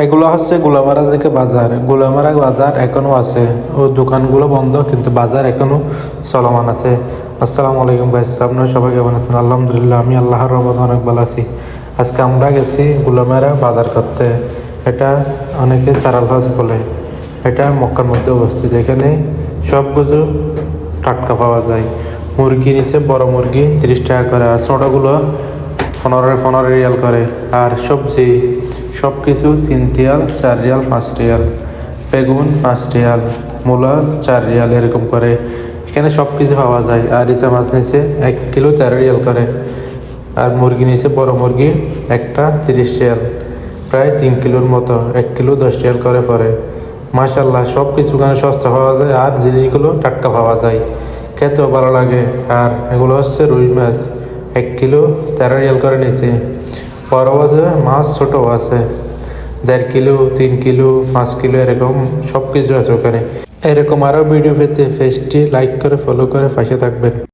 এগুলো হচ্ছে গোলামারা থেকে বাজার। গোলামারা বাজার এখনো আছে, ও দোকানগুলো বন্ধ কিন্তু বাজার এখনো চলমান আছে। আসসালামু আলাইকুম ভাই, আপনারা সবাই কেমন আছেন? আলহামদুলিল্লাহ, আমি আল্লাহর রহমতে অনেক ভালো আছি। আজকে আমরা গেছি গোলামারা বাজার করতে। এটা অনেকে চারালহাজ বলে। এটা মক্কার মধ্যে অবস্থিত। এখানে সব কিছু টাটকা পাওয়া যায়। মুরগি নিচে বড় মুরগি 30 টাকা করে, আর ছোটোগুলো 15 রিয়াল করে। আর সবজি সব কিছু 3 রিয়াল, 4 রিয়াল, 5 রিয়াল। বেগুন 5 রিয়াল, মূলা 4 রিয়াল, এরকম করে এখানে সব কিছু পাওয়া যায়। আর ইসা মাছ নিচে 1 কিলো 13 রিয়াল করে। আর মুরগি নিচে বড় মুরগি একটা 30 রিয়াল, প্রায় 3 কিলোর মতো। 1 কিলো 10 রিয়াল করে পরে। মাশাল্লাহ, সব কিছু এখানে সস্তা পাওয়া যায় আর জিনিসগুলো টাটকা পাওয়া যায়, খেতেও ভালো লাগে। আর এগুলো হচ্ছে রুই মাছ, 1 কিলো 13 রিয়াল করে নিচে। বড় আছে মাছ, ছোটও আছে, 1.5 কিলো, 3 কিলো, 5 কিলো, এরকম সব কিছু আছে ওখানে। এরকম আরও ভিডিও পেতে পেজটি লাইক করে ফলো করে পাশে থাকবেন।